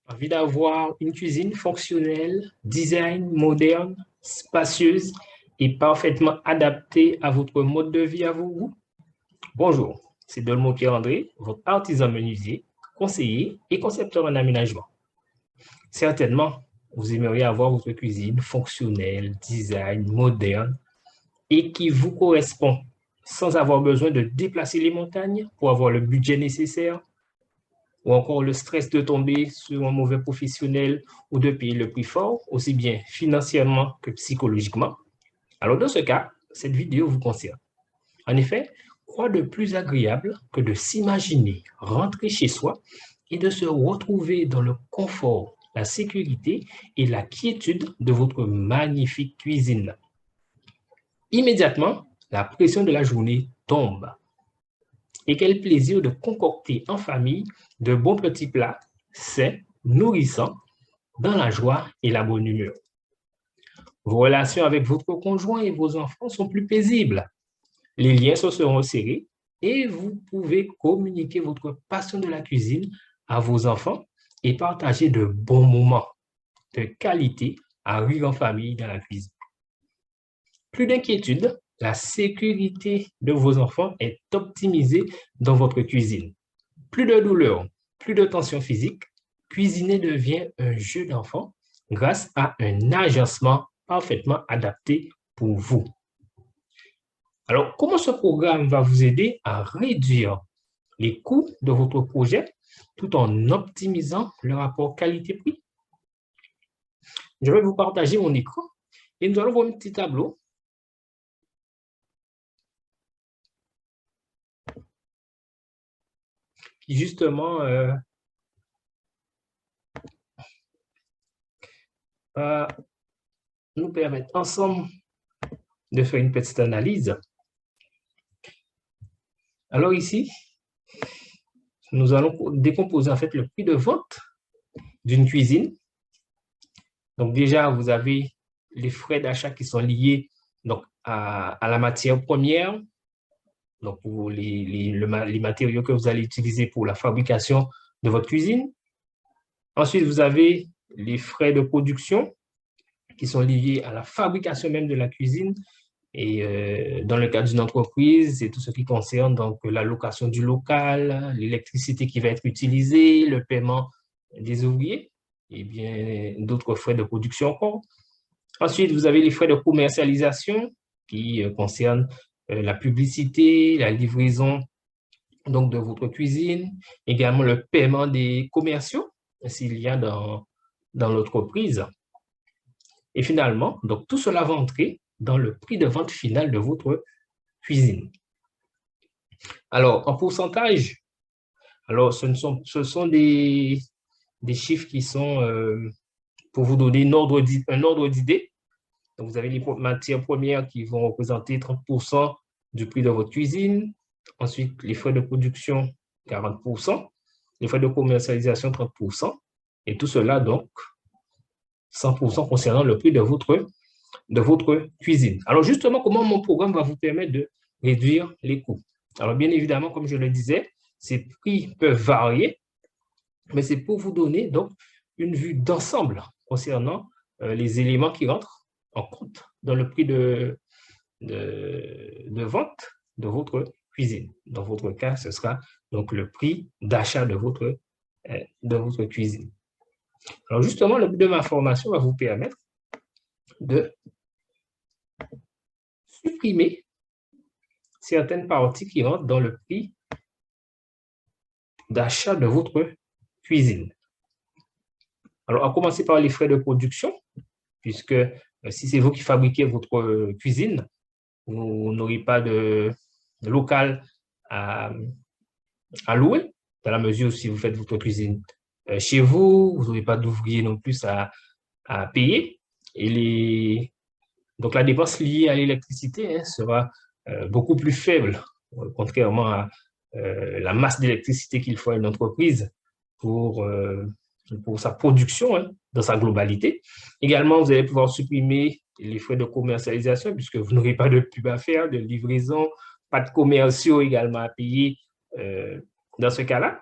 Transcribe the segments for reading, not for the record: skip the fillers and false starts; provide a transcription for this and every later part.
Envie d'avoir une cuisine fonctionnelle, design, moderne, spacieuse et parfaitement adaptée à votre mode de vie, à vos goûts? Bonjour, c'est Dolmo Pierre-André, votre artisan menuisier, conseiller et concepteur en aménagement. Certainement, vous aimeriez avoir votre cuisine fonctionnelle, design, moderne et qui vous correspond sans avoir besoin de déplacer les montagnes pour avoir le budget nécessaire ou encore le stress de tomber sur un mauvais professionnel ou de payer le prix fort, aussi bien financièrement que psychologiquement. Alors dans ce cas, cette vidéo vous concerne. En effet, quoi de plus agréable que de s'imaginer rentrer chez soi et de se retrouver dans le confort, la sécurité et la quiétude de votre magnifique cuisine. Immédiatement, la pression de la journée tombe. Et quel plaisir de concocter en famille de bons petits plats sains, nourrissants, dans la joie et la bonne humeur. Vos relations avec votre conjoint et vos enfants sont plus paisibles. Les liens se seront serrés et vous pouvez communiquer votre passion de la cuisine à vos enfants et partager de bons moments de qualité à rire en famille dans la cuisine. Plus d'inquiétude, la sécurité de vos enfants est optimisée dans votre cuisine. Plus de douleur, plus de tension physique, cuisiner devient un jeu d'enfant grâce à un agencement parfaitement adapté pour vous. Alors, comment ce programme va vous aider à réduire les coûts de votre projet tout en optimisant le rapport qualité-prix? Je vais vous partager mon écran et nous allons voir un petit tableau qui justement va nous permettre ensemble de faire une petite analyse. Alors ici, nous allons décomposer en fait le prix de vente d'une cuisine. Donc déjà, vous avez les frais d'achat qui sont liés donc, à la matière première, donc pour les matériaux que vous allez utiliser pour la fabrication de votre cuisine. Ensuite, vous avez les frais de production qui sont liés à la fabrication même de la cuisine. Et dans le cas d'une entreprise, c'est tout ce qui concerne donc la location du local, l'électricité qui va être utilisée, le paiement des ouvriers et bien d'autres frais de production encore. Ensuite, vous avez les frais de commercialisation qui concernent la publicité, la livraison donc de votre cuisine, également le paiement des commerciaux s'il y a dans l'entreprise. Et finalement, donc tout cela va entrer dans le prix de vente final de votre cuisine. Alors, en pourcentage, alors ce sont des chiffres qui sont pour vous donner un ordre d'idée. Donc, vous avez les matières premières qui vont représenter 30% du prix de votre cuisine. Ensuite, les frais de production, 40%. Les frais de commercialisation, 30%. Et tout cela, donc, 100% concernant le prix de votre cuisine. Alors, justement, comment mon programme va vous permettre de réduire les coûts? Alors, bien évidemment, comme je le disais, ces prix peuvent varier, mais c'est pour vous donner donc une vue d'ensemble concernant les éléments qui rentrent en compte dans le prix de vente de votre cuisine. Dans votre cas, ce sera donc le prix d'achat de votre cuisine. Alors, justement, le but de ma formation va vous permettre de supprimer certaines parties qui rentrent dans le prix d'achat de votre cuisine. Alors, à commencer par les frais de production, puisque si c'est vous qui fabriquez votre cuisine, vous n'aurez pas de local à louer, dans la mesure où si vous faites votre cuisine chez vous, vous n'aurez pas d'ouvriers non plus à payer. Et donc, la dépense liée à l'électricité sera beaucoup plus faible, contrairement à la masse d'électricité qu'il faut à une entreprise pour sa production dans sa globalité. Également, vous allez pouvoir supprimer les frais de commercialisation puisque vous n'aurez pas de pub à faire, de livraison, pas de commerciaux également à payer dans ce cas-là.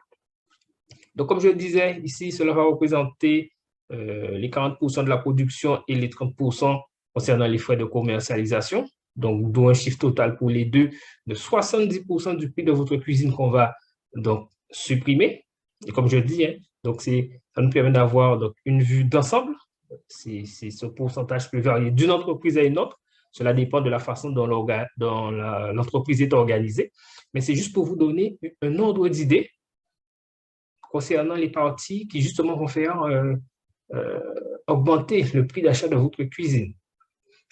Donc, comme je le disais, ici, cela va représenter les 40% de la production et les 30% concernant les frais de commercialisation. Donc, d'où un chiffre total pour les deux de 70% du prix de votre cuisine qu'on va donc supprimer. Et comme je dis, hein, donc ça nous permet d'avoir une vue d'ensemble. Ce pourcentage peut varier d'une entreprise à une autre. Cela dépend de la façon dont l'entreprise est organisée. Mais c'est juste pour vous donner un ordre d'idée concernant les parties qui justement vont faire augmenter le prix d'achat de votre cuisine.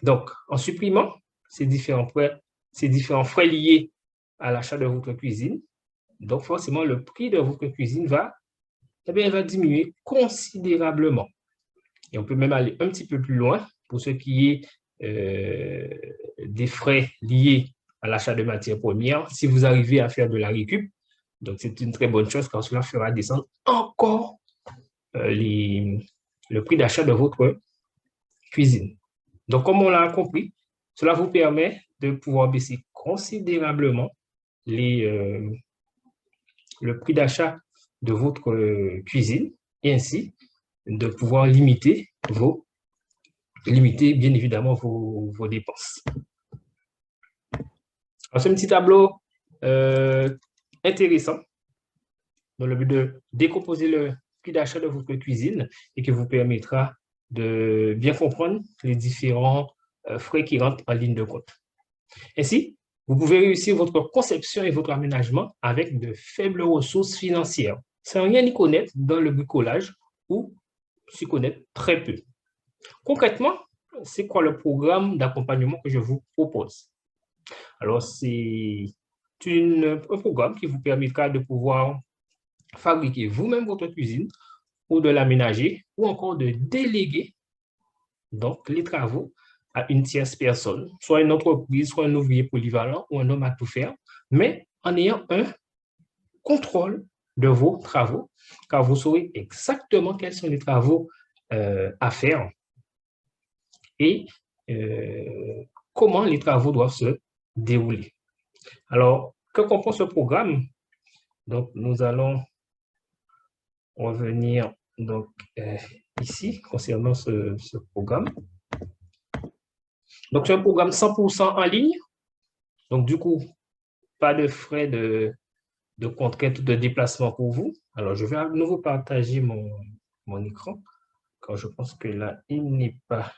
Donc, en supprimant ces différents frais liés à l'achat de votre cuisine, donc forcément, le prix de votre cuisine va diminuer considérablement. Et on peut même aller un petit peu plus loin pour ce qui est des frais liés à l'achat de matières premières. Si vous arrivez à faire de la récup, donc c'est une très bonne chose car cela fera descendre encore le prix d'achat de votre cuisine. Donc, comme on l'a compris, cela vous permet de pouvoir baisser considérablement le prix d'achat de votre cuisine et ainsi de pouvoir limiter bien évidemment vos dépenses. Alors, ce petit tableau intéressant dans le but de décomposer le prix d'achat de votre cuisine et qui vous permettra de bien comprendre les différents frais qui rentrent en ligne de compte. Ainsi, vous pouvez réussir votre conception et votre aménagement avec de faibles ressources financières, sans rien y connaître dans le bricolage ou s'y connaître très peu. Concrètement, c'est quoi le programme d'accompagnement que je vous propose? Alors, c'est un programme qui vous permettra de pouvoir fabriquer vous-même votre cuisine ou de l'aménager ou encore de déléguer donc les travaux à une tierce personne, soit une entreprise, soit un ouvrier polyvalent ou un homme à tout faire, mais en ayant un contrôle de vos travaux, car vous saurez exactement quels sont les travaux à faire et comment les travaux doivent se dérouler. Alors, que comprend ce programme? Donc, nous allons revenir donc, ici concernant ce programme. Donc, c'est un programme 100% en ligne. Donc, du coup, pas de frais de contraintes de déplacement pour vous. Alors, je vais à nouveau partager mon écran, car je pense que là, il n'est pas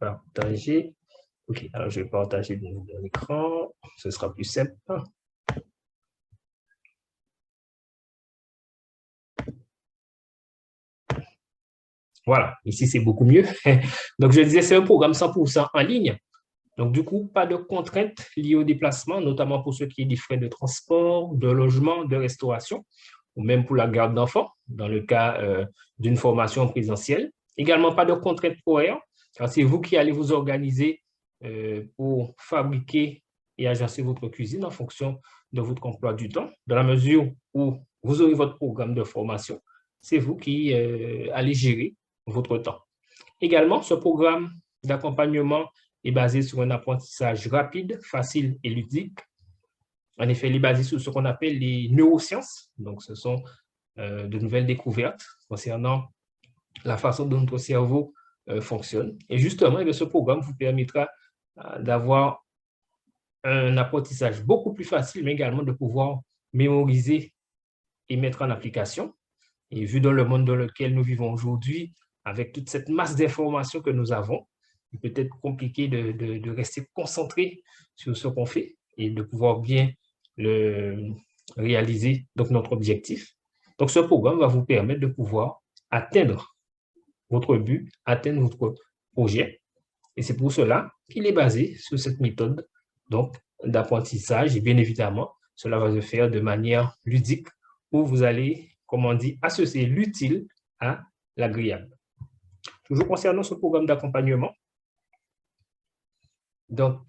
partagé. OK, alors je vais partager mon écran. Ce sera plus simple. Voilà, ici, c'est beaucoup mieux. Donc, je disais, c'est un programme 100% en ligne. Donc, du coup, pas de contraintes liées au déplacement, notamment pour ce qui est des frais de transport, de logement, de restauration, ou même pour la garde d'enfants, dans le cas d'une formation présentielle. Également, pas de contraintes horaires, car c'est vous qui allez vous organiser pour fabriquer et agencer votre cuisine en fonction de votre emploi du temps. Dans la mesure où vous aurez votre programme de formation, c'est vous qui allez gérer votre temps. Également, ce programme d'accompagnement est basé sur un apprentissage rapide, facile et ludique. En effet, il est basé sur ce qu'on appelle les neurosciences. Donc, ce sont de nouvelles découvertes concernant la façon dont notre cerveau fonctionne. Et justement, ce programme vous permettra d'avoir un apprentissage beaucoup plus facile, mais également de pouvoir mémoriser et mettre en application. Et vu dans le monde dans lequel nous vivons aujourd'hui, avec toute cette masse d'informations que nous avons, il peut être compliqué de rester concentré sur ce qu'on fait et de pouvoir bien réaliser donc notre objectif. Donc, ce programme va vous permettre de pouvoir atteindre votre but, atteindre votre projet. Et c'est pour cela qu'il est basé sur cette méthode donc d'apprentissage. Et bien évidemment, cela va se faire de manière ludique où vous allez, comme on dit, associer l'utile à l'agréable. Toujours concernant ce programme d'accompagnement, donc,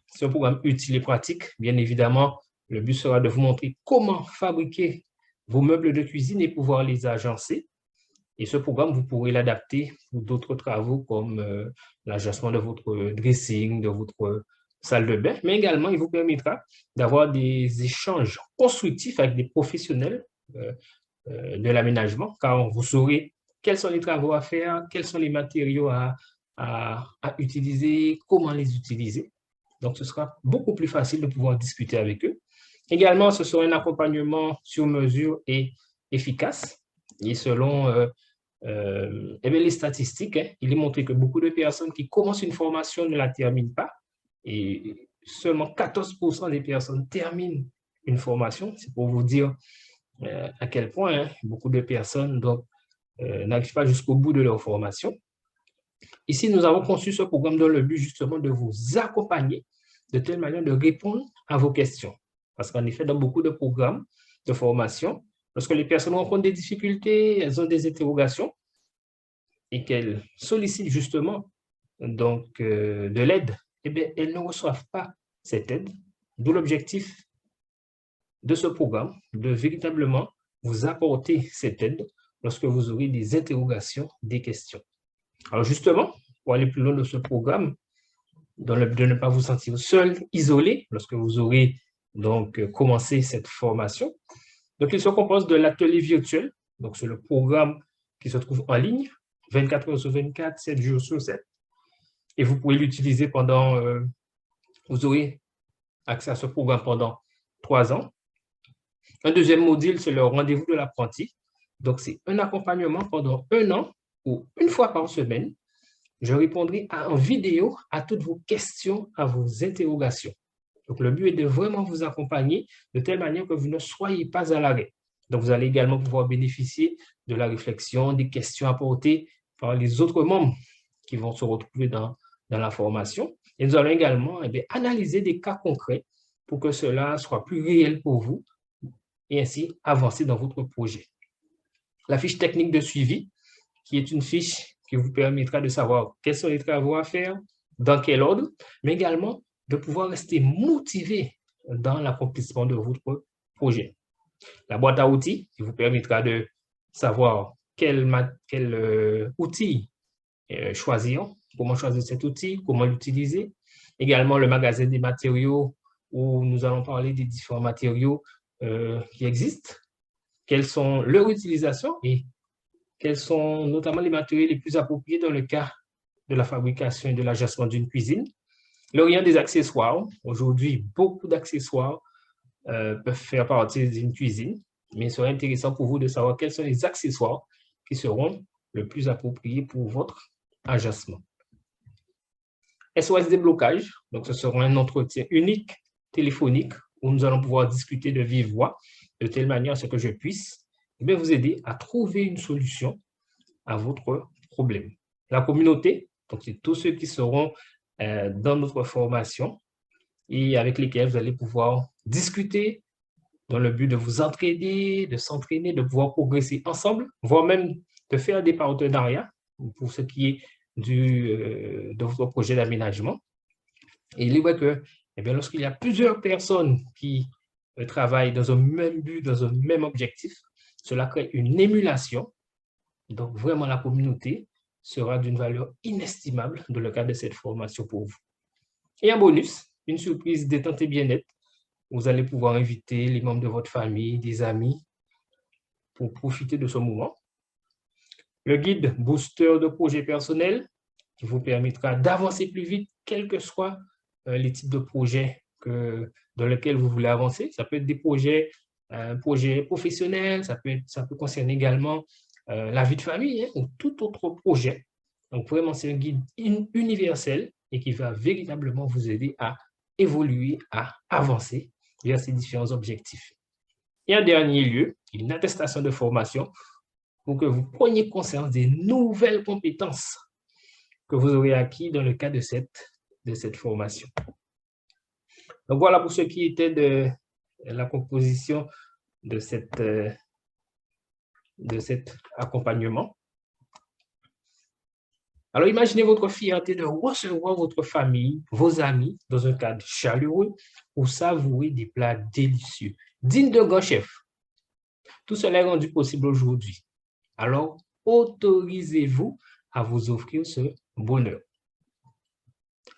c'est un programme utile et pratique. Bien évidemment, le but sera de vous montrer comment fabriquer vos meubles de cuisine et pouvoir les agencer. Et ce programme, vous pourrez l'adapter pour d'autres travaux comme l'agencement de votre dressing, de votre salle de bain, mais également, il vous permettra d'avoir des échanges constructifs avec des professionnels de l'aménagement, car vous saurez quels sont les travaux à faire, quels sont les matériaux à utiliser, comment les utiliser. Donc, ce sera beaucoup plus facile de pouvoir discuter avec eux. Également, ce sera un accompagnement sur mesure et efficace. Et selon les statistiques, il est montré que beaucoup de personnes qui commencent une formation ne la terminent pas. Et seulement 14% des personnes terminent une formation. C'est pour vous dire à quel point beaucoup de personnes n'arrivent pas jusqu'au bout de leur formation. Ici, nous avons conçu ce programme dans le but justement de vous accompagner de telle manière de répondre à vos questions. Parce qu'en effet, dans beaucoup de programmes de formation, lorsque les personnes rencontrent des difficultés, elles ont des interrogations et qu'elles sollicitent justement donc, de l'aide, eh bien, elles ne reçoivent pas cette aide. D'où l'objectif de ce programme, de véritablement vous apporter cette aide lorsque vous aurez des interrogations, des questions. Alors justement, pour aller plus loin de ce programme, dans le but de ne pas vous sentir seul, isolé, lorsque vous aurez donc commencé cette formation. Donc, il se compose de l'atelier virtuel. Donc, c'est le programme qui se trouve en ligne, 24 heures sur 24, 7 jours sur 7. Et vous pouvez l'utiliser pendant, vous aurez accès à ce programme pendant 3 ans. Un deuxième module, c'est le rendez-vous de l'apprenti. Donc, c'est un accompagnement pendant 1 an ou une fois par semaine. Je répondrai en vidéo à toutes vos questions, à vos interrogations. Donc, le but est de vraiment vous accompagner de telle manière que vous ne soyez pas à l'arrêt. Donc, vous allez également pouvoir bénéficier de la réflexion, des questions apportées par les autres membres qui vont se retrouver dans la formation. Et nous allons également analyser des cas concrets pour que cela soit plus réel pour vous et ainsi avancer dans votre projet. La fiche technique de suivi, qui est une fiche qui vous permettra de savoir quels sont les travaux à faire, dans quel ordre, mais également de pouvoir rester motivé dans l'accomplissement de votre projet. La boîte à outils qui vous permettra de savoir quel outil choisir, comment choisir cet outil, comment l'utiliser. Également le magasin des matériaux où nous allons parler des différents matériaux qui existent, quelles sont leurs utilisations et quels sont notamment les matériaux les plus appropriés dans le cas de la fabrication et de l'agencement d'une cuisine. L'orient des accessoires. Aujourd'hui, beaucoup d'accessoires peuvent faire partie d'une cuisine, mais il serait intéressant pour vous de savoir quels sont les accessoires qui seront le plus appropriés pour votre agencement. SOS déblocage. Donc, ce sera un entretien unique téléphonique où nous allons pouvoir discuter de vive voix de telle manière à ce que je puisse vous aider à trouver une solution à votre problème. La communauté, donc c'est tous ceux qui seront dans notre formation et avec lesquels vous allez pouvoir discuter dans le but de vous entraider, de s'entraîner, de pouvoir progresser ensemble, voire même de faire des partenariats pour ce qui est de votre projet d'aménagement. Et il est vrai que lorsqu'il y a plusieurs personnes qui travaillent dans un même but, dans un même objectif, cela crée une émulation. Donc, vraiment, la communauté sera d'une valeur inestimable dans le cadre de cette formation pour vous. Et en bonus, une surprise détente et bien-être. Vous allez pouvoir inviter les membres de votre famille, des amis, pour profiter de ce moment. Le guide booster de projet personnel qui vous permettra d'avancer plus vite, quels que soient les types de projets dans lesquels vous voulez avancer. Ça peut être des projets, un projet professionnel, ça peut concerner également la vie de famille ou tout autre projet. Donc, vraiment, c'est un guide universel et qui va véritablement vous aider à évoluer, à avancer vers ces différents objectifs. Et en dernier lieu, une attestation de formation pour que vous preniez conscience des nouvelles compétences que vous aurez acquis dans le cadre de cette formation. Donc, voilà pour ce qui était de la composition de cet accompagnement. Alors, imaginez votre fierté de recevoir votre famille, vos amis, dans un cadre chaleureux pour savourer des plats délicieux, dignes de grands chefs. Tout cela est rendu possible aujourd'hui. Alors, autorisez-vous à vous offrir ce bonheur.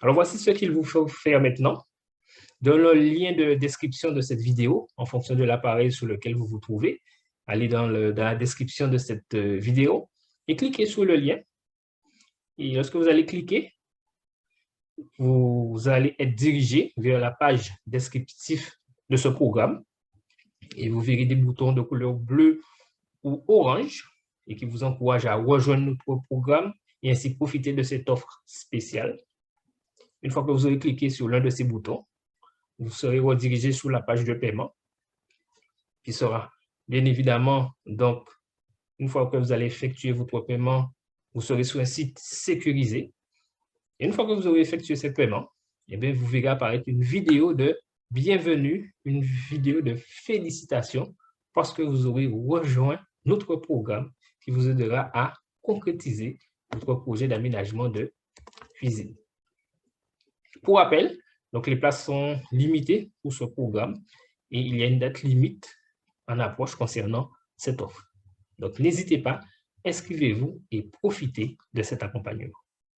Alors, voici ce qu'il vous faut faire maintenant. Dans le lien de description de cette vidéo, en fonction de l'appareil sur lequel vous vous trouvez, aller dans la description de cette vidéo et cliquez sur le lien. Et lorsque vous allez cliquer, vous allez être dirigé vers la page descriptive de ce programme et vous verrez des boutons de couleur bleue ou orange et qui vous encouragent à rejoindre notre programme et ainsi profiter de cette offre spéciale. Une fois que vous aurez cliqué sur l'un de ces boutons, vous serez redirigé sur la page de paiement qui sera bien évidemment, donc, une fois que vous allez effectuer votre paiement, vous serez sur un site sécurisé. Et une fois que vous aurez effectué ce paiement, eh bien, vous verrez apparaître une vidéo de bienvenue, une vidéo de félicitations parce que vous aurez rejoint notre programme qui vous aidera à concrétiser votre projet d'aménagement de cuisine. Pour rappel, donc les places sont limitées pour ce programme et il y a une date limite en approche concernant cette offre. Donc, n'hésitez pas, inscrivez-vous et profitez de cet accompagnement.